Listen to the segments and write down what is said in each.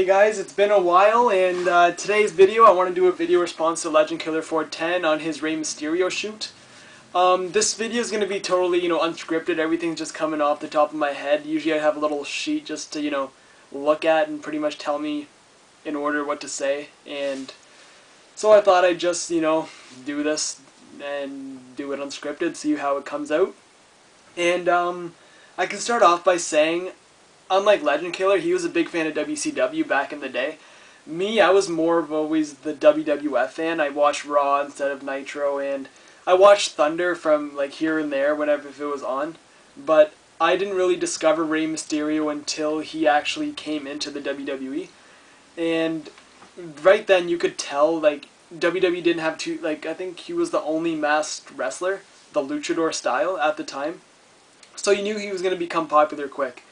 Hey guys, it's been a while, and today's video I want to do a video response to Legend Killer 410 on his Rey Mysterio shoot. This video is going to be totally, unscripted. Everything's just coming off the top of my head. Usually I have a little sheet just to, look at and pretty much tell me in order what to say. And so I thought I'd just, do this and do it unscripted, see how it comes out. And I can start off by saying, unlike Legend Killer, he was a big fan of WCW back in the day. Me, I was more of always the WWF fan. I watched Raw instead of Nitro, and I watched Thunder from like here and there whenever if it was on. But I didn't really discover Rey Mysterio until he actually came into the WWE. And right then you could tell like WWE didn't have two, like I think he was the only masked wrestler, the luchador style at the time. So you knew he was going to become popular quick.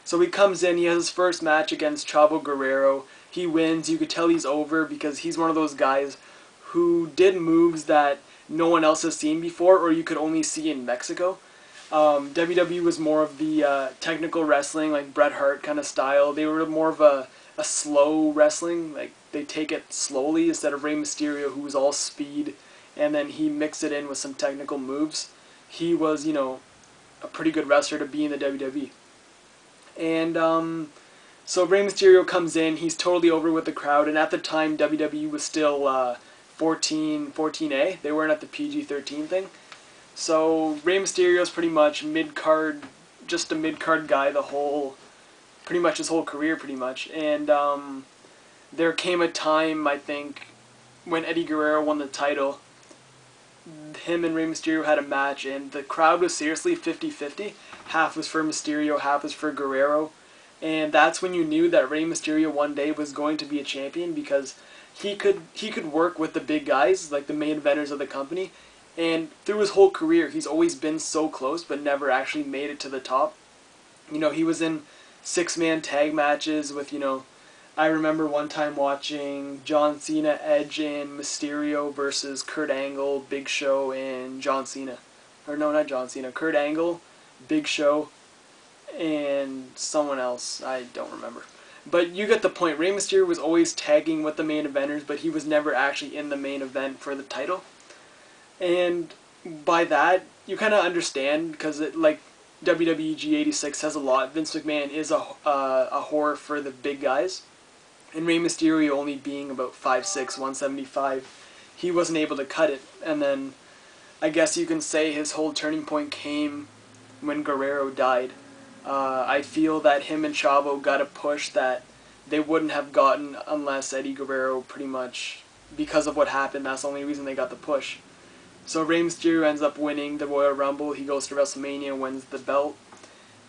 So he comes in, he has his first match against Chavo Guerrero. He wins. You could tell he's over because he's one of those guys who did moves that no one else has seen before or you could only see in Mexico. WWE was more of the technical wrestling, like Bret Hart kind of style. They were more of a slow wrestling, like they take it slowly instead of Rey Mysterio, who was all speed, and then he mixed it in with some technical moves. He was, a pretty good wrestler to be in the WWE. And so Rey Mysterio comes in, he's totally over with the crowd, and at the time WWE was still 14A, they weren't at the PG-13 thing. So Rey Mysterio's pretty much mid-card, just a mid-card guy pretty much his whole career pretty much. And there came a time, I think, when Eddie Guerrero won the title, him and Rey Mysterio had a match, and the crowd was seriously 50-50. Half was for Mysterio, half was for Guerrero. And that's when you knew that Rey Mysterio one day was going to be a champion, because he could work with the big guys, like the main eventers of the company. And through his whole career, he's always been so close, but never actually made it to the top. He was in 6-man tag matches with, I remember one time watching John Cena, Edge, and Mysterio versus Kurt Angle, Big Show, and John Cena. Or no, not John Cena. Kurt Angle, Big Show, and someone else. I don't remember. But you get the point. Rey Mysterio was always tagging with the main eventers, but he was never actually in the main event for the title. And by that, you kind of understand, because like WWE G86 says a lot, Vince McMahon is a whore for the big guys. And Rey Mysterio only being about 5'6", 175, he wasn't able to cut it. And then I guess you can say his whole turning point came when Guerrero died. I feel that him and Chavo got a push that they wouldn't have gotten unless Eddie Guerrero, pretty much, because of what happened, that's the only reason they got the push. So Rey Mysterio ends up winning the Royal Rumble, he goes to WrestleMania, wins the belt,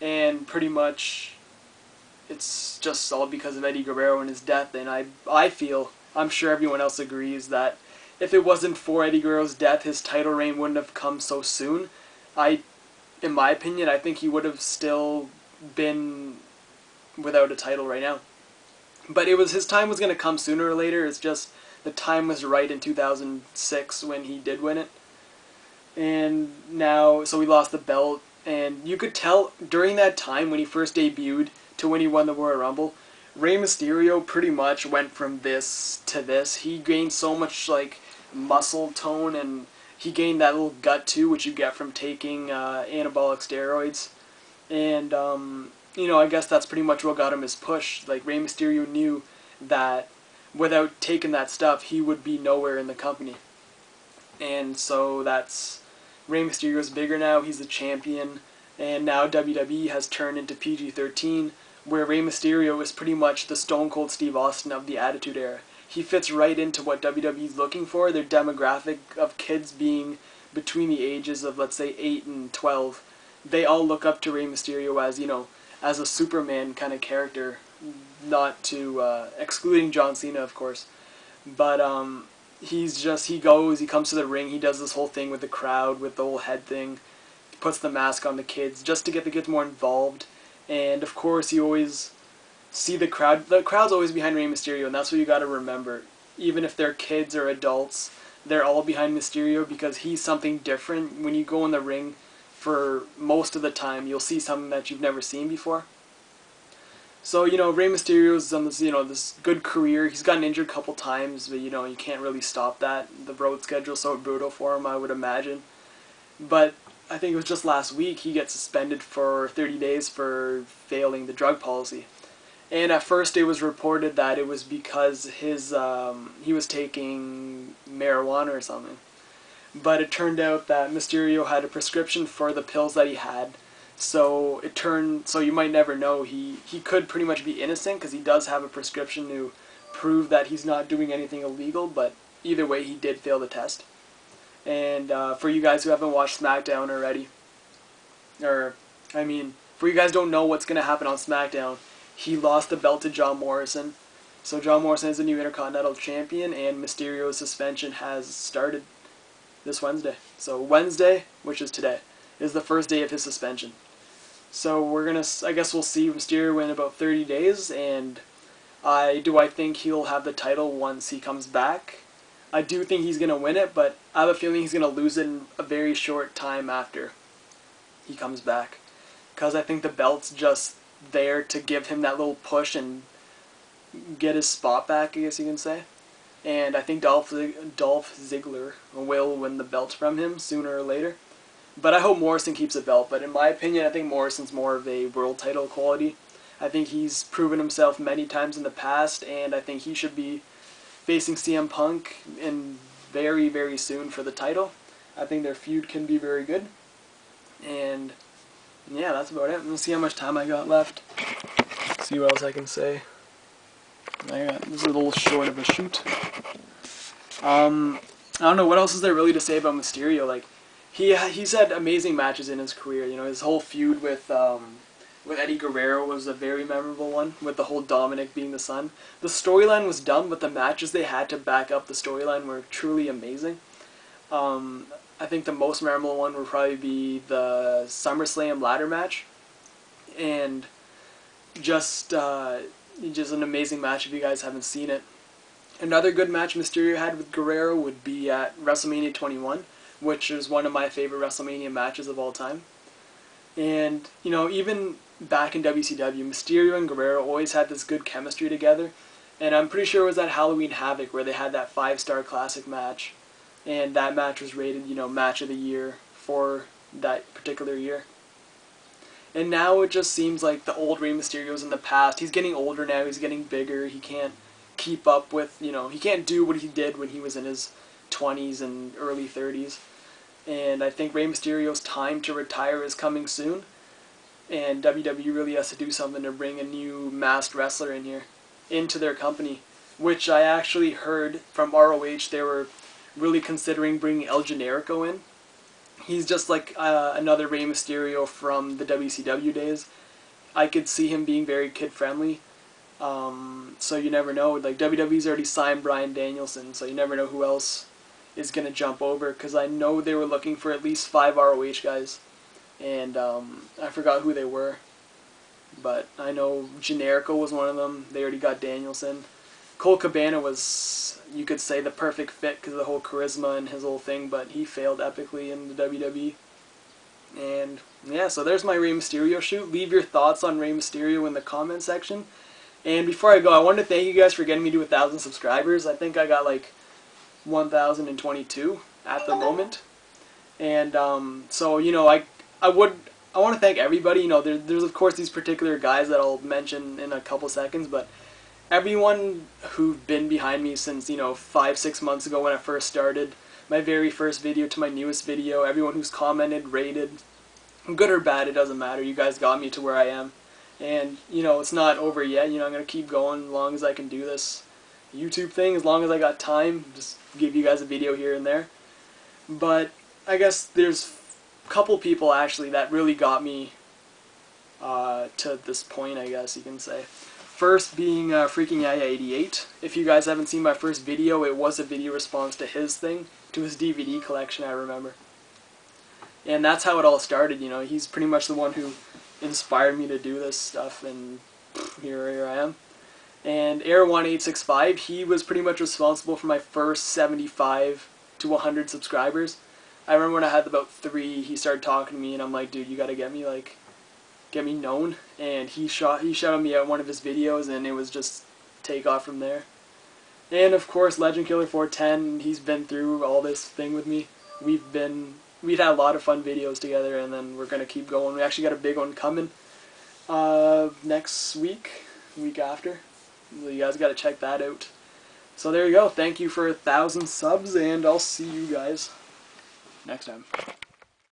and pretty much it's just all because of Eddie Guerrero and his death. And I feel, I'm sure everyone else agrees, that if it wasn't for Eddie Guerrero's death, his title reign wouldn't have come so soon. In my opinion, I think he would have still been without a title right now. But his time was going to come sooner or later. It's just the time was right in 2006 when he did win it. And now, so he lost the belt, and you could tell during that time when he first debuted to when he won the Royal Rumble, Rey Mysterio pretty much went from this to this. He gained so much like muscle tone, and he gained that little gut too, which you get from taking anabolic steroids. And I guess that's pretty much what got him his push. Like Rey Mysterio knew that without taking that stuff, he would be nowhere in the company. And so that's, Rey Mysterio's bigger now, he's a champion, and now WWE has turned into PG-13, where Rey Mysterio is pretty much the Stone Cold Steve Austin of the Attitude Era. He fits right into what WWE's looking for, their demographic of kids being between the ages of, let's say, 8 and 12. They all look up to Rey Mysterio as, as a Superman kind of character, not to, excluding John Cena, of course. But, he comes to the ring, he does this whole thing with the crowd, with the whole head thing, he puts the mask on the kids, just to get the kids more involved. And, of course, you always see the crowd's always behind Rey Mysterio, and that's what you gotta remember. Even if they're kids or adults, they're all behind Mysterio, because he's something different. When you go in the ring, for most of the time, you'll see something that you've never seen before. So, Rey Mysterio's on this, this good career. He's gotten injured a couple times, but, you can't really stop that. The road schedule's so brutal for him, I would imagine. But I think it was just last week he gets suspended for 30 days for failing the drug policy. And at first it was reported that it was because he was taking marijuana or something. But it turned out that Mysterio had a prescription for the pills that he had. So you might never know. He could pretty much be innocent because he does have a prescription to prove that he's not doing anything illegal, but either way he did fail the test. And for you guys who haven't watched SmackDown already, for you guys who don't know what's going to happen on SmackDown, he lost the belt to John Morrison. So John Morrison is the new Intercontinental Champion, and Mysterio's suspension has started this Wednesday. So Wednesday, which is today, is the first day of his suspension. So I guess we'll see Mysterio in about 30 days, and I think he'll have the title once he comes back. I do think he's going to win it, but I have a feeling he's going to lose it in a very short time after he comes back. Because I think the belt's just there to give him that little push and get his spot back, I guess you can say. And I think Dolph Ziggler will win the belt from him sooner or later. But I hope Morrison keeps the belt. But in my opinion, I think Morrison's more of a world title quality. I think he's proven himself many times in the past, and I think he should be facing CM Punk in very, very soon for the title. I think their feud can be very good. And yeah, that's about it. Let's see how much time I got left. See what else I can say. This is a little short of a shoot. I don't know, what else is there really to say about Mysterio? Like, he's had amazing matches in his career. His whole feud with Eddie Guerrero was a very memorable one, with the whole Dominic being the son. The storyline was dumb, but the matches they had to back up the storyline were truly amazing. I think the most memorable one would probably be the SummerSlam ladder match, and just an amazing match if you guys haven't seen it. Another good match Mysterio had with Guerrero would be at WrestleMania 21, which is one of my favorite WrestleMania matches of all time. And, even back in WCW, Mysterio and Guerrero always had this good chemistry together. And I'm pretty sure it was at Halloween Havoc where they had that 5-star classic match. And that match was rated, match of the year for that particular year. And now it just seems like the old Rey Mysterio's in the past. He's getting older now, he's getting bigger, he can't keep up with, he can't do what he did when he was in his 20s and early 30s. And I think Rey Mysterio's time to retire is coming soon. And WWE really has to do something to bring a new masked wrestler in here, into their company. Which I actually heard from ROH they were really considering bringing El Generico in. He's just like another Rey Mysterio from the WCW days. I could see him being very kid-friendly. So you never know. Like, WWE's already signed Bryan Danielson, so you never know who else is going to jump over, because I know they were looking for at least 5 ROH guys, and I forgot who they were, but I know Generico was one of them. They already got Danielson. Cole Cabana was, you could say, the perfect fit because of the whole charisma and his whole thing, but he failed epically in the WWE. And yeah, so there's my Rey Mysterio shoot. Leave your thoughts on Rey Mysterio in the comment section. And before I go, I wanted to thank you guys for getting me to 1,000 subscribers. I think I got like 1,022 at the moment. And so, I want to thank everybody. There's of course these particular guys that I'll mention in a couple seconds, but everyone who've been behind me since, 5-6 months ago when I first started, my very first video to my newest video, everyone who's commented, rated, good or bad, it doesn't matter. You guys got me to where I am. And, it's not over yet. I'm going to keep going as long as I can do this YouTube thing, as long as I got time, just give you guys a video here and there. But I guess there's a couple people actually that really got me to this point, I guess you can say. First being Freaking Yaya 88. If you guys haven't seen my first video, it was a video response to his thing, to his DVD collection, I remember. And that's how it all started, he's pretty much the one who inspired me to do this stuff, and here I am. And Air1865, he was pretty much responsible for my first 75 to 100 subscribers. I remember when I had about 3, he started talking to me, and I'm like, dude, you gotta get me like get me known, and he shouted me out one of his videos, and it was just take off from there. And of course, Legend Killer 410, he's been through all this thing with me. We've had a lot of fun videos together, and then we're gonna keep going. We actually got a big one coming next week after. You guys got to check that out. So there you go. Thank you for 1,000 subs, and I'll see you guys next time.